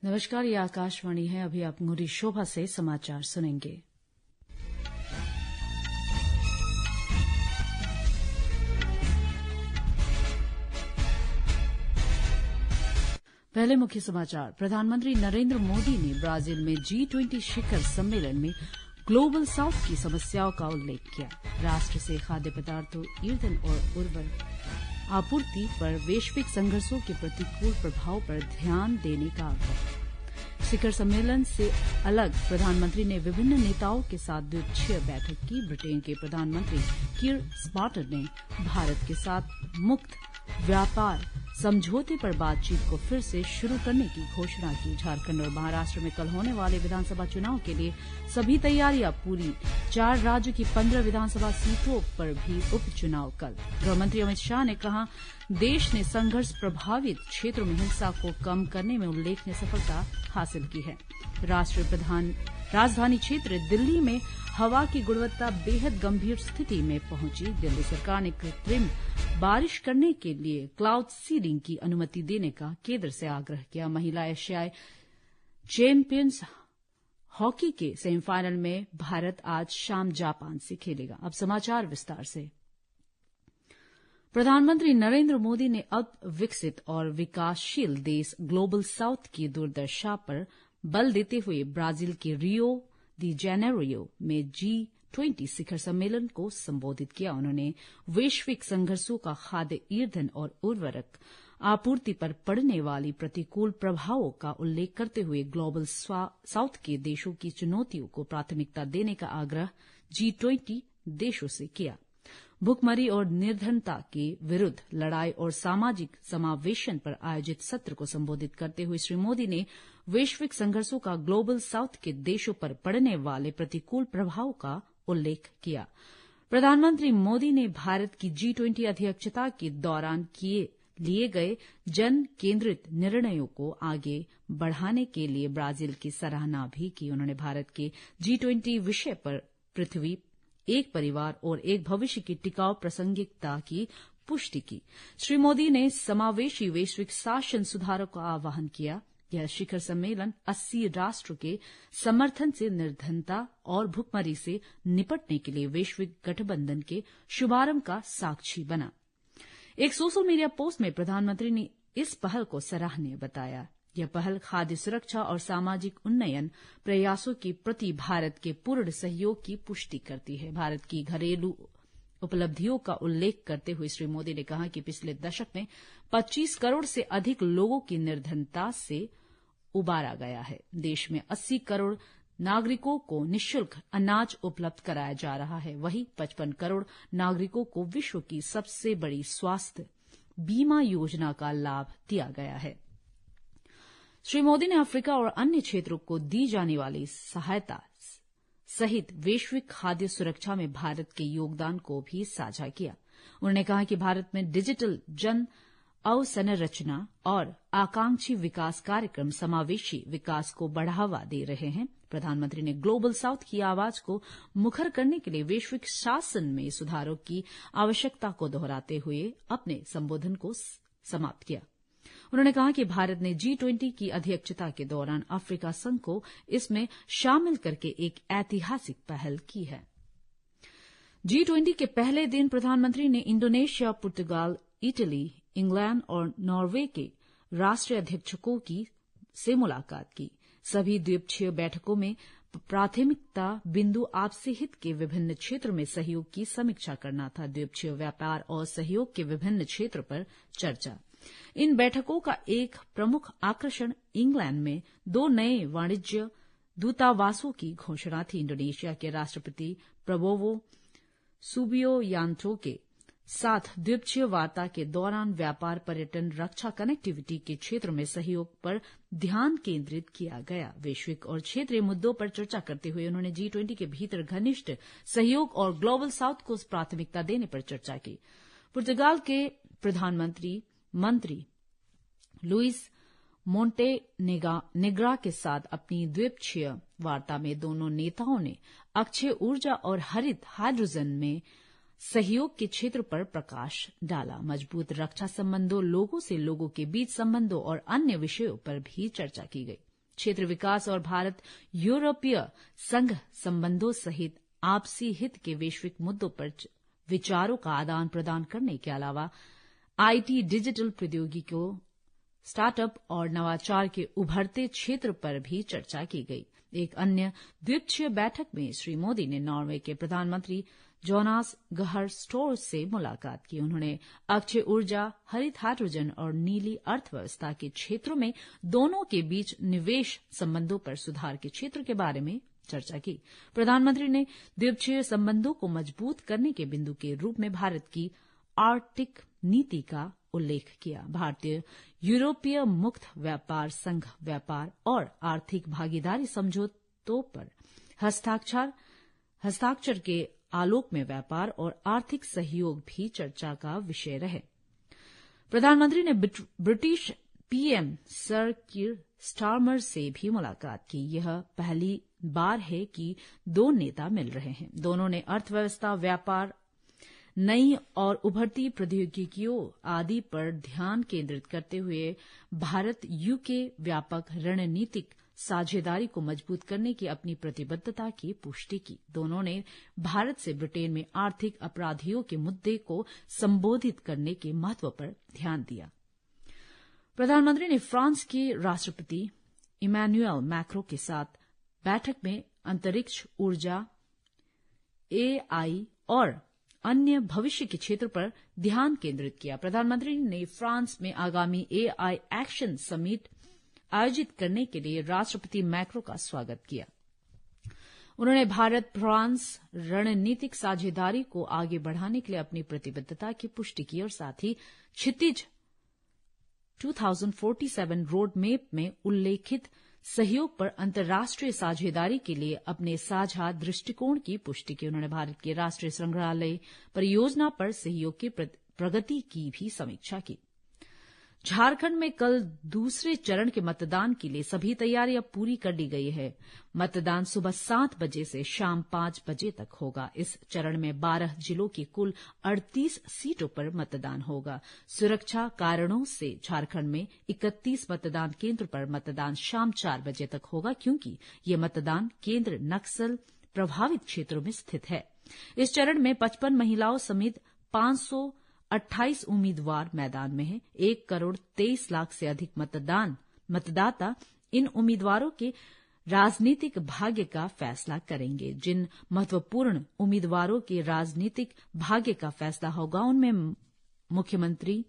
नमस्कार, ये आकाशवाणी है। अभी आप मुरी शोभा से समाचार सुनेंगे। पहले मुख्य समाचार। प्रधानमंत्री नरेंद्र मोदी ने ब्राजील में G20 शिखर सम्मेलन में ग्लोबल साउथ की समस्याओं का उल्लेख किया। राष्ट्र से खाद्य पदार्थों, ईंधन और उर्वरक आपूर्ति पर वैश्विक संघर्षों के प्रतिकूल प्रभाव पर ध्यान देने का आग्रह। शिखर सम्मेलन से अलग प्रधानमंत्री ने विभिन्न नेताओं के साथ द्विपक्षीय बैठक की। ब्रिटेन के प्रधानमंत्री कीर स्टारमर ने भारत के साथ मुक्त व्यापार समझौते पर बातचीत को फिर से शुरू करने की घोषणा की। झारखंड और महाराष्ट्र में कल होने वाले विधानसभा चुनाव के लिए सभी तैयारियां पूरी। 4 राज्यों की 15 विधानसभा सीटों पर भी उपचुनाव कल। गृहमंत्री अमित शाह ने कहा, देश ने संघर्ष प्रभावित क्षेत्रों में हिंसा को कम करने में उल्लेखनीय सफलता हासिल की है। राजधानी क्षेत्र दिल्ली में हवा की गुणवत्ता बेहद गंभीर स्थिति में पहुंची। दिल्ली सरकार ने कृत्रिम बारिश करने के लिए क्लाउड सीडिंग की अनुमति देने का केंद्र से आग्रह किया। महिला एशियाई चैंपियंस हॉकी के सेमीफाइनल में भारत आज शाम जापान से खेलेगा। अब समाचार विस्तार से। प्रधानमंत्री नरेंद्र मोदी ने अब विकसित और विकासशील देश ग्लोबल साउथ की दुर्दशा पर बल देते हुए ब्राजील के रियो दी जेनेरियो में G20 शिखर सम्मेलन को संबोधित किया। उन्होंने वैश्विक संघर्षों का खाद्य, ईंधन और उर्वरक आपूर्ति पर पड़ने वाली प्रतिकूल प्रभावों का उल्लेख करते हुए ग्लोबल साउथ के देशों की चुनौतियों को प्राथमिकता देने का आग्रह G20 देशों से किया। भुखमरी और निर्धनता के विरुद्ध लड़ाई और सामाजिक समावेशन पर आयोजित सत्र को संबोधित करते हुए श्री मोदी ने वैश्विक संघर्षों का ग्लोबल साउथ के देशों पर पड़ने वाले प्रतिकूल प्रभाव का उल्लेख किया। प्रधानमंत्री मोदी ने भारत की G20 अध्यक्षता के दौरान लिए गए जन केंद्रित निर्णयों को आगे बढ़ाने के लिए ब्राजील की सराहना भी की। उन्होंने भारत के G20 विषय पर पृथ्वी, एक परिवार और एक भविष्य की टिकाऊ प्रासंगिकता की पुष्टि की। श्री मोदी ने समावेशी वैश्विक शासन सुधारों का आह्वान किया। यह शिखर सम्मेलन 80 राष्ट्रों के समर्थन से निर्धनता और भुखमरी से निपटने के लिए वैश्विक गठबंधन के शुभारंभ का साक्षी बना। एक सोशल मीडिया पोस्ट में प्रधानमंत्री ने इस पहल को सराहनीय बताया। यह पहल खाद्य सुरक्षा और सामाजिक उन्नयन प्रयासों के प्रति भारत के पूर्ण सहयोग की पुष्टि करती है। भारत की घरेलू उपलब्धियों का उल्लेख करते हुए श्री मोदी ने कहा कि पिछले दशक में 25 करोड़ से अधिक लोगों की निर्धनता से उबारा गया है। देश में 80 करोड़ नागरिकों को निःशुल्क अनाज उपलब्ध कराया जा रहा है। वहीं 55 करोड़ नागरिकों को विश्व की सबसे बड़ी स्वास्थ्य बीमा योजना का लाभ दिया गया है। श्री मोदी ने अफ्रीका और अन्य क्षेत्रों को दी जाने वाली सहायता सहित वैश्विक खाद्य सुरक्षा में भारत के योगदान को भी साझा किया। उन्होंने कहा कि भारत में डिजिटल जन अवसंरचना और आकांक्षी विकास कार्यक्रम समावेशी विकास को बढ़ावा दे रहे हैं। प्रधानमंत्री ने ग्लोबल साउथ की आवाज को मुखर करने के लिए वैश्विक शासन में सुधारों की आवश्यकता को दोहराते हुए अपने संबोधन को समाप्त किया। उन्होंने कहा कि भारत ने G20 की अध्यक्षता के दौरान अफ्रीका संघ को इसमें शामिल करके एक ऐतिहासिक पहल की है। G20 के पहले दिन प्रधानमंत्री ने इंडोनेशिया, पुर्तगाल, इटली, इंग्लैंड और नॉर्वे के राष्ट्रीय अध्यक्षों से मुलाकात की। सभी द्विपक्षीय बैठकों में प्राथमिकता बिंदु आपसी हित के विभिन्न क्षेत्रों में सहयोग की समीक्षा करना था। द्विपक्षीय व्यापार और सहयोग के विभिन्न क्षेत्रों पर चर्चा। इन बैठकों का एक प्रमुख आकर्षण इंग्लैंड में 2 नए वाणिज्य दूतावासों की घोषणा थी। इंडोनेशिया के राष्ट्रपति प्रबोवो सुबियोयांतो के साथ द्विपक्षीय वार्ता के दौरान व्यापार, पर्यटन, रक्षा, कनेक्टिविटी के क्षेत्र में सहयोग पर ध्यान केंद्रित किया गया। वैश्विक और क्षेत्रीय मुद्दों पर चर्चा करते हुए उन्होंने G20 के भीतर घनिष्ठ सहयोग और ग्लोबल साउथ को प्राथमिकता देने पर चर्चा की। पुर्तगाल के प्रधानमंत्री लुइस मोंटेनेग्रा के साथ अपनी द्विपक्षीय वार्ता में दोनों नेताओं ने अक्षय ऊर्जा और हरित हाइड्रोजन में सहयोग के क्षेत्र पर प्रकाश डाला। मजबूत रक्षा संबंधों, लोगों से लोगों के बीच संबंधों और अन्य विषयों पर भी चर्चा की गई। क्षेत्र विकास और भारत यूरोपीय संघ संबंधों सहित आपसी हित के वैश्विक मुद्दों पर विचारों का आदान प्रदान करने के अलावा आईटी, डिजिटल प्रौद्योगिकियों, स्टार्टअप और नवाचार के उभरते क्षेत्र पर भी चर्चा की गई। एक अन्य द्विपक्षीय बैठक में श्री मोदी ने नॉर्वे के प्रधानमंत्री जोनास गहर स्टोर से मुलाकात की। उन्होंने अक्षय ऊर्जा, हरित हाइड्रोजन और नीली अर्थव्यवस्था के क्षेत्रों में दोनों के बीच निवेश संबंधों पर सुधार के क्षेत्र के बारे में चर्चा की। प्रधानमंत्री ने द्विपक्षीय संबंधों को मजबूत करने के बिंदु के रूप में भारत की आर्कटिक नीति का उल्लेख किया। भारतीय यूरोपीय मुक्त व्यापार संघ व्यापार और आर्थिक भागीदारी समझौतों पर हस्ताक्षर के आलोक में व्यापार और आर्थिक सहयोग भी चर्चा का विषय रहे। प्रधानमंत्री ने ब्रिटिश पीएम सर कीर स्टारमर से भी मुलाकात की। यह पहली बार है कि दो नेता मिल रहे हैं। दोनों ने अर्थव्यवस्था, व्यापार, नई और उभरती प्रौद्योगिकियों आदि पर ध्यान केंद्रित करते हुए भारत यूके व्यापक रणनीतिक साझेदारी को मजबूत करने की अपनी प्रतिबद्धता की पुष्टि की। दोनों ने भारत से ब्रिटेन में आर्थिक अपराधियों के मुद्दे को संबोधित करने के महत्व पर ध्यान दिया। प्रधानमंत्री ने फ्रांस के राष्ट्रपति इमैनुएल मैक्रों के साथ बैठक में अंतरिक्ष, ऊर्जा, एआई और अन्य भविष्य के क्षेत्र पर ध्यान केंद्रित किया। प्रधानमंत्री ने फ्रांस में आगामी एआई एक्शन समिट आयोजित करने के लिए राष्ट्रपति मैक्रों का स्वागत किया। उन्होंने भारत फ्रांस रणनीतिक साझेदारी को आगे बढ़ाने के लिए अपनी प्रतिबद्धता की पुष्टि की और साथ ही क्षितिज 2047 रोड मैप में उल्लेखित सहयोग पर अंतर्राष्ट्रीय साझेदारी के लिए अपने साझा दृष्टिकोण की पुष्टि की। उन्होंने भारत के राष्ट्रीय संग्रहालय परियोजना पर सहयोग की प्रगति की भी समीक्षा की। झारखंड में कल दूसरे चरण के मतदान के लिए सभी तैयारियां पूरी कर ली गई है। मतदान सुबह 7 बजे से शाम 5 बजे तक होगा। इस चरण में 12 जिलों की कुल 38 सीटों पर मतदान होगा। सुरक्षा कारणों से झारखंड में 31 मतदान केंद्र पर मतदान शाम 4 बजे तक होगा, क्योंकि ये मतदान केंद्र नक्सल प्रभावित क्षेत्रों में स्थित है। इस चरण में 55 महिलाओं समेत 528 उम्मीदवार मैदान में हैं। 1,23,00,000 से अधिक मतदाता इन उम्मीदवारों के राजनीतिक भाग्य का फैसला करेंगे। जिन महत्वपूर्ण उम्मीदवारों के राजनीतिक भाग्य का फैसला होगा उनमें मुख्यमंत्री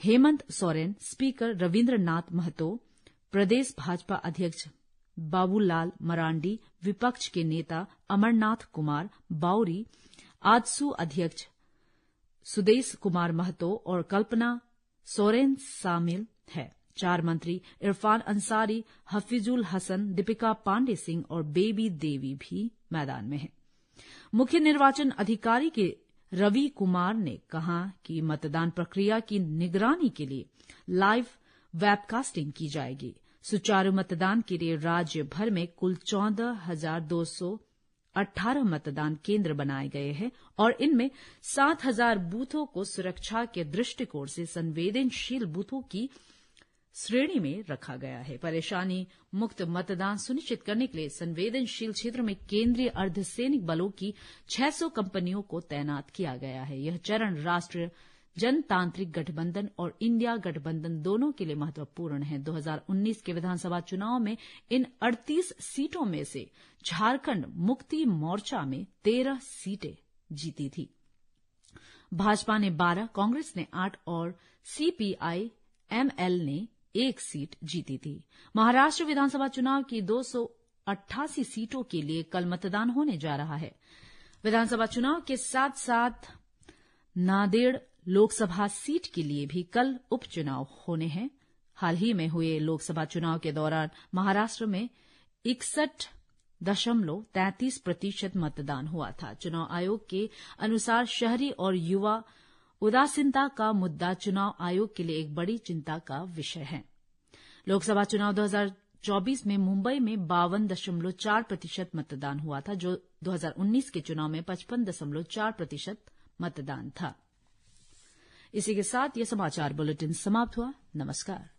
हेमंत सोरेन, स्पीकर रविन्द्रनाथ महतो, प्रदेश भाजपा अध्यक्ष बाबूलाल मरांडी, विपक्ष के नेता अमरनाथ कुमार बाउरी, आजसू अध्यक्ष सुदेश कुमार महतो और कल्पना सोरेन शामिल है। 4 मंत्री इरफान अंसारी, हफीजुल हसन, दीपिका पांडे सिंह और बेबी देवी भी मैदान में हैं। मुख्य निर्वाचन अधिकारी के रवि कुमार ने कहा कि मतदान प्रक्रिया की निगरानी के लिए लाइव वेबकास्टिंग की जाएगी। सुचारू मतदान के लिए राज्य भर में कुल 14,218 मतदान केंद्र बनाए गए हैं और इनमें 7,000 बूथों को सुरक्षा के दृष्टिकोण से संवेदनशील बूथों की श्रेणी में रखा गया है। परेशानी मुक्त मतदान सुनिश्चित करने के लिए संवेदनशील क्षेत्र में केंद्रीय अर्धसैनिक बलों की 600 कंपनियों को तैनात किया गया है। यह चरण राष्ट्रीय जनतांत्रिक गठबंधन और इंडिया गठबंधन दोनों के लिए महत्वपूर्ण है। 2019 के विधानसभा चुनाव में इन 38 सीटों में से झारखंड मुक्ति मोर्चा में 13 सीटें जीती थी। भाजपा ने 12, कांग्रेस ने 8 और सीपीआई-एमएल ने 1 सीट जीती थी। महाराष्ट्र विधानसभा चुनाव की 288 सीटों के लिए कल मतदान होने जा रहा है। विधानसभा चुनाव के साथ साथ नांदेड़ लोकसभा सीट के लिए भी कल उपचुनाव होने हैं। हाल ही में हुए लोकसभा चुनाव के दौरान महाराष्ट्र में 61.33% मतदान हुआ था। चुनाव आयोग के अनुसार शहरी और युवा उदासीनता का मुद्दा चुनाव आयोग के लिए एक बड़ी चिंता का विषय है। लोकसभा चुनाव 2024 में मुंबई में 52.4% मतदान हुआ था, जो 2019 के चुनाव में 55.4% मतदान था। इसी के साथ यह समाचार बुलेटिन समाप्त हुआ। नमस्कार।